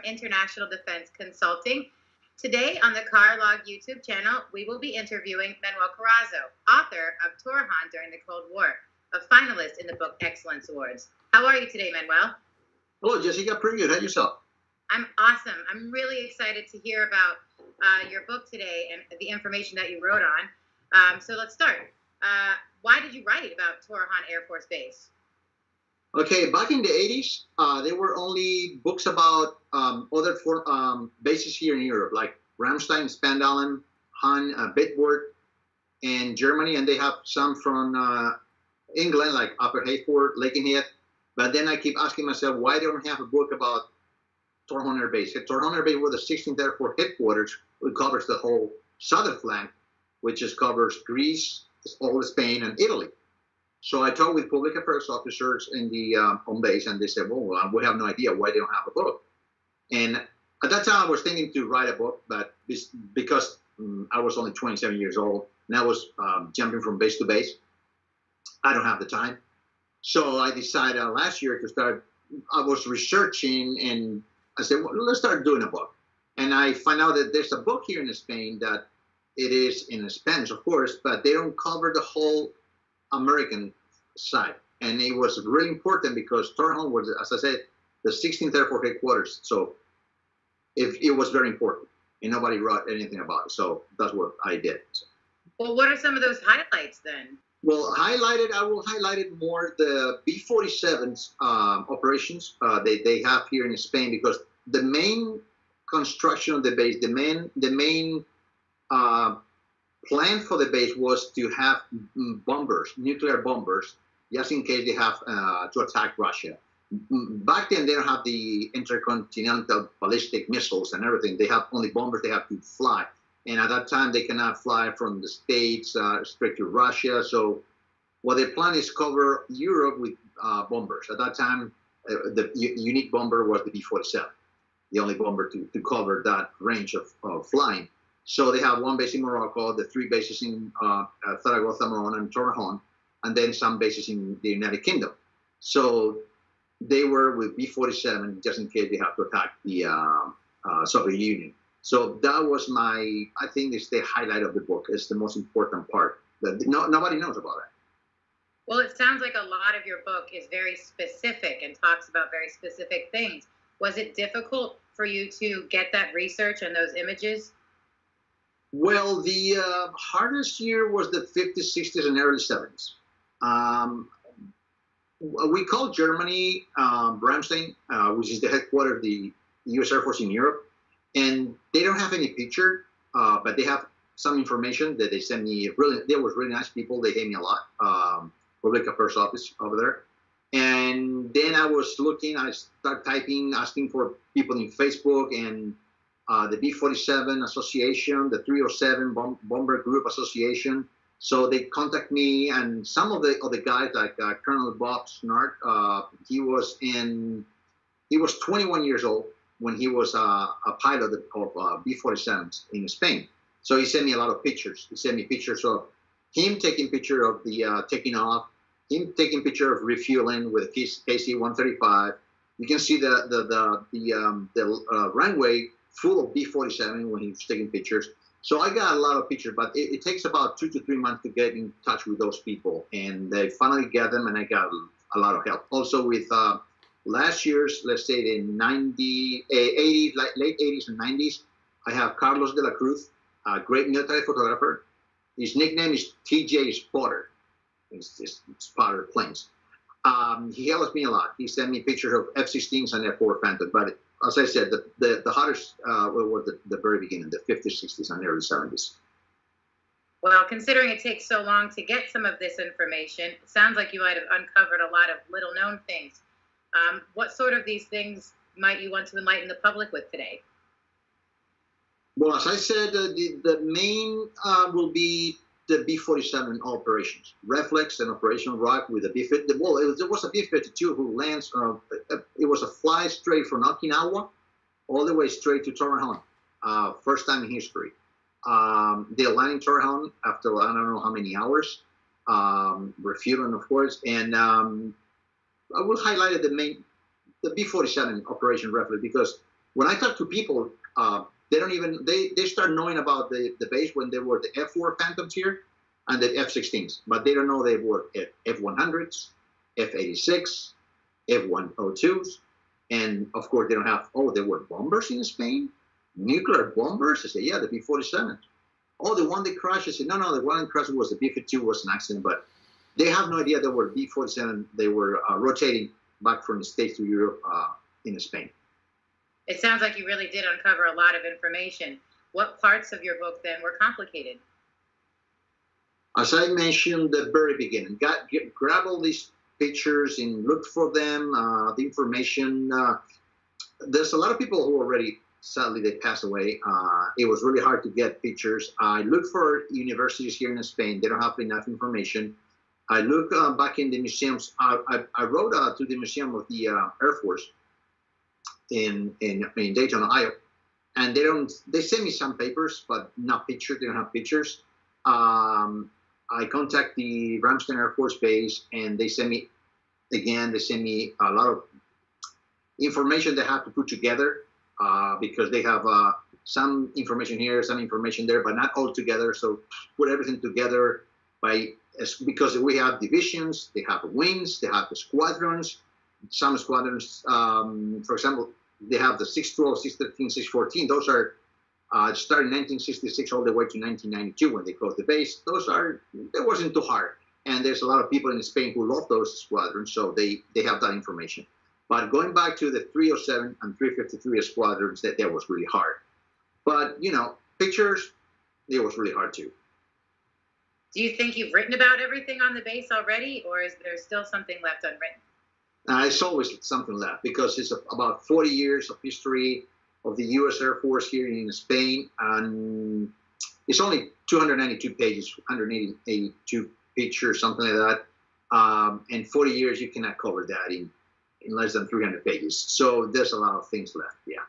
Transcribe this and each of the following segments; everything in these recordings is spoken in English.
from International Defense Consulting. Today on the Carlog YouTube channel, we will be interviewing Manuel Carazo, author of Torrejon During the Cold War, a finalist in the book Excellence Awards. How are you today, Manuel? Hello, Jessica. Pretty good. How yourself? I'm awesome. I'm really excited to hear about your book today and the information that you wrote on. So let's start. Why did you write about Torrejon Air Force Base? Okay, back in the 80s, there were only books about other bases here in Europe, like Ramstein, Spandalen, Han, Bitburg, and Germany, and they have some from England, like Upper Hayford, Lakenheath. But then I keep asking myself, why they don't have a book about Torrejon Air Base? Torrejon Air Base were the 16th Air Force headquarters, which covers the whole southern flank, which just covers Greece, all of Spain, and Italy. So I talked with public affairs officers in the home base, and they said, well, we have no idea why they don't have a book. And at that time, I was thinking to write a book, but because I was only 27 years old, and I was jumping from base to base, I don't have the time. So I decided last year to start. I was researching, and I said, well, let's start doing a book. And I find out that there's a book here in Spain that it is in Spanish, of course, but they don't cover the whole American side. And it was really important because Torrejon was, as I said, the 16th Air Force headquarters. So it was very important, and nobody wrote anything about it. So that's what I did. Well, what are some of those highlights then? Well, I will highlight it more the B-47's operations they have here in Spain, because the main construction of the base, the main plan for the base was to have bombers, nuclear bombers, just in case they have to attack Russia. Back then, they don't have the intercontinental ballistic missiles and everything. They have only bombers they have to fly. And at that time, they cannot fly from the States straight to Russia. So what they plan is cover Europe with bombers. At that time, the unique bomber was the B-47, the only bomber to cover that range of flying. So they have one base in Morocco, the three bases in Zaragoza, Morona, and Torrejon, and then some bases in the United Kingdom. So they were with B-47 just in case they have to attack the Soviet Union. So that was I think it's the highlight of the book. It's the most important part that nobody knows about it. Well, it sounds like a lot of your book is very specific and talks about very specific things. Was it difficult for you to get that research and those images? Well, the hardest year was the 50s, 60s, and early 70s. We call Germany Ramstein, which is the headquarters of the U.S. Air Force in Europe. And they don't have any picture, but they have some information that they sent me. They were really nice people. They gave me a lot. Public affairs office over there. And then I was looking. I started typing, asking for people in Facebook and the B-47 Association, the 307 Bomber Group Association. So they contact me, and some of the guys like Colonel Bob Snart. He was 21 years old when he was a pilot of B-47s in Spain. So he sent me a lot of pictures. He sent me pictures of him taking picture of the taking off, him taking picture of refueling with a KC-135. You can see the runway full of B-47 when he was taking pictures. So I got a lot of pictures, but it takes about 2 to 3 months to get in touch with those people. And they finally get them, and I got a lot of help. Also with last year's, let's say the 80s, late 80s and 90s, I have Carlos de la Cruz, a great military photographer. His nickname is TJ Spotter. It's Spotter planes. He helps me a lot. He sent me pictures of F-16s and F-4 Phantom. But as I said, the hottest were the very beginning, the 50s, 60s, and early 70s. Well, considering it takes so long to get some of this information, it sounds like you might have uncovered a lot of little-known things. What sort of these things might you want to enlighten the public with today? Well, as I said, the main will be the B-47 operations, Reflex and Operation Rock with the B-50. Well, it was a B-52 who lands. It was a fly straight from Okinawa all the way straight to Torrejon, first time in history. They land in Torrejon after I don't know how many hours, refueling, of course, and I will highlight the B-47 Operation Reflex because when I talk to people, they don't even they start knowing about the base when they were the F4 Phantoms here and the F-16s, but they don't know they were F-100s, F-86, F-102s, and of course they don't have. Oh, there were bombers in Spain, nuclear bombers. I say, yeah, the B-47. Oh, the one that crashed. I said, no, the one that crashed was the B-52, was an accident, but they have no idea there were B-47. They were rotating back from the States to Europe in Spain. It sounds like you really did uncover a lot of information. What parts of your book then were complicated? As I mentioned at the very beginning, grab all these pictures and look for them, the information. There's a lot of people who already, sadly, they passed away. It was really hard to get pictures. I looked for universities here in Spain. They don't have enough information. I look back in the museums. I wrote to the Museum of the Air Force in Dayton, Ohio, and they send me some papers, but not pictures. They don't have pictures. I contact the Ramstein Air Force Base, and they send me a lot of information they have to put together because they have some information here, some information there, but not all together. So put everything together because we have divisions, they have wings, they have the squadrons. Some squadrons, for example, they have the 612, 613, 614. Those are starting 1966 all the way to 1992 when they closed the base. It wasn't too hard. And there's a lot of people in Spain who love those squadrons, so they have that information. But going back to the 307 and 353 squadrons, that was really hard. But, pictures, it was really hard too. Do you think you've written about everything on the base already, or is there still something left unwritten? It's always something left because it's about 40 years of history of the U.S. Air Force here in Spain, and it's only 292 pages, 182 pictures, something like that. In 40 years, you cannot cover that in less than 300 pages. So there's a lot of things left, yeah.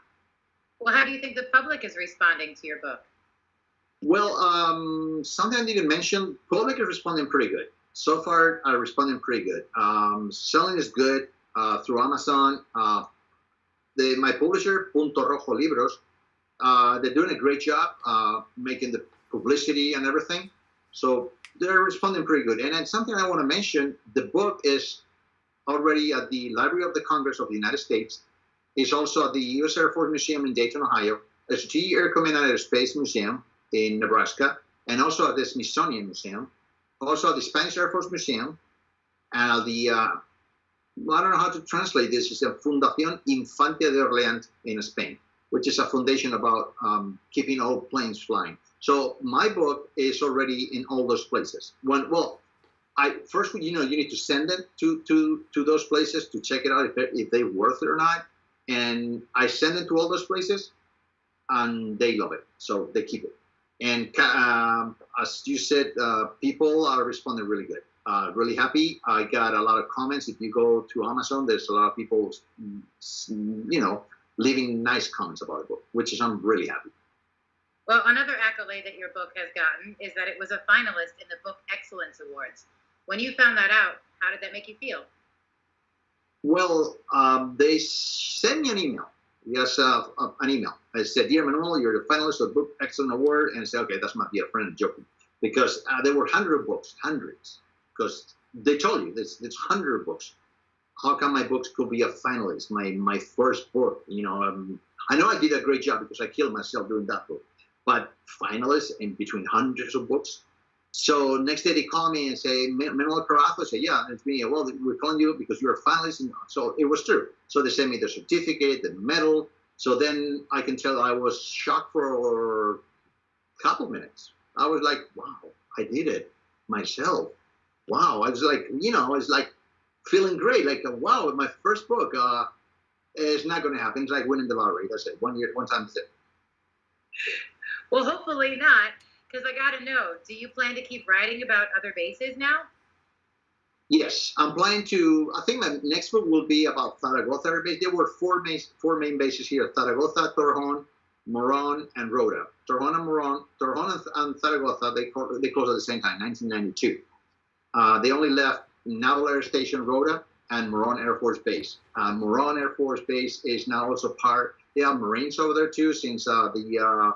Well, how do you think the public is responding to your book? Well, something I didn't mention, public is responding pretty good. So far, I'm responding pretty good. Selling is good through Amazon. My publisher, Punto Rojo Libros, they're doing a great job making the publicity and everything. So they're responding pretty good. And then something I want to mention, the book is already at the Library of the Congress of the United States. It's also at the U.S. Air Force Museum in Dayton, Ohio. It's the Air Command and Air Space Museum in Nebraska, and also at the Smithsonian Museum. Also at the Spanish Air Force Museum, and at the, I don't know how to translate this, it's a Fundación Infante de Orleans in Spain, which is a foundation about keeping old planes flying. So my book is already in all those places. First, you need to send it to those places to check it out if they're worth it or not. And I send it to all those places, and they love it, so they keep it. And as you said, people are responding really good, really happy. I got a lot of comments. If you go to Amazon, there's a lot of people, leaving nice comments about the book, which is I'm really happy. Well, another accolade that your book has gotten is that it was a finalist in the Book Excellence Awards. When you found that out, how did that make you feel? Well, they sent me an email. Yes, an email. I said, "Dear Manuel, you're the finalist of the Book Excellence Award." And I said, "Okay, that's might be a friend joking," because there were hundreds. Because they told you there's 100 books. How come my books could be a finalist? My first book, I know I did a great job because I killed myself doing that book, but finalists in between hundreds of books. So next day they call me and say, "Manuel Carazo." I say, "Yeah, it's me." "Well, we're calling you because you're a finalist." And so it was true. So they sent me the certificate, the medal. So then I can tell I was shocked for a couple minutes. I was like, wow, I did it myself. Wow. I was like, it's like feeling great. Like, wow, my first book is not going to happen. It's like winning the lottery. That's it. One time. That's it. Well, hopefully not. Because I got to know, do you plan to keep writing about other bases now? Yes, I'm planning to. I think my next book will be about Zaragoza Air Base. There were four main bases here: Zaragoza, Torrejon, Moron, and Rota. Torrejon and Zaragoza, they closed at the same time, 1992. They only left Naval Air Station Rota and Moron Air Force Base. Moron Air Force Base is now also part they have Marines over there too, since the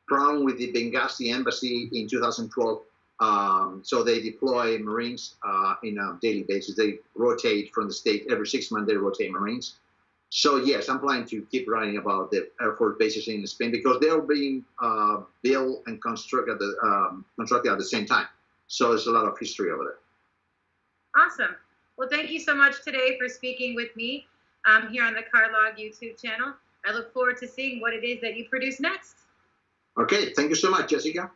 problem with the Benghazi embassy in 2012. So they deploy Marines in a daily basis. They rotate from the state every 6 months. They rotate Marines. So yes, I'm planning to keep writing about the Air Force bases in Spain because they're being built and constructed at the same time. So there's a lot of history over there. Awesome. Well, thank you so much today for speaking with me here on the Carlog YouTube channel. I look forward to seeing what it is that you produce next. Okay, thank you so much, Jessica.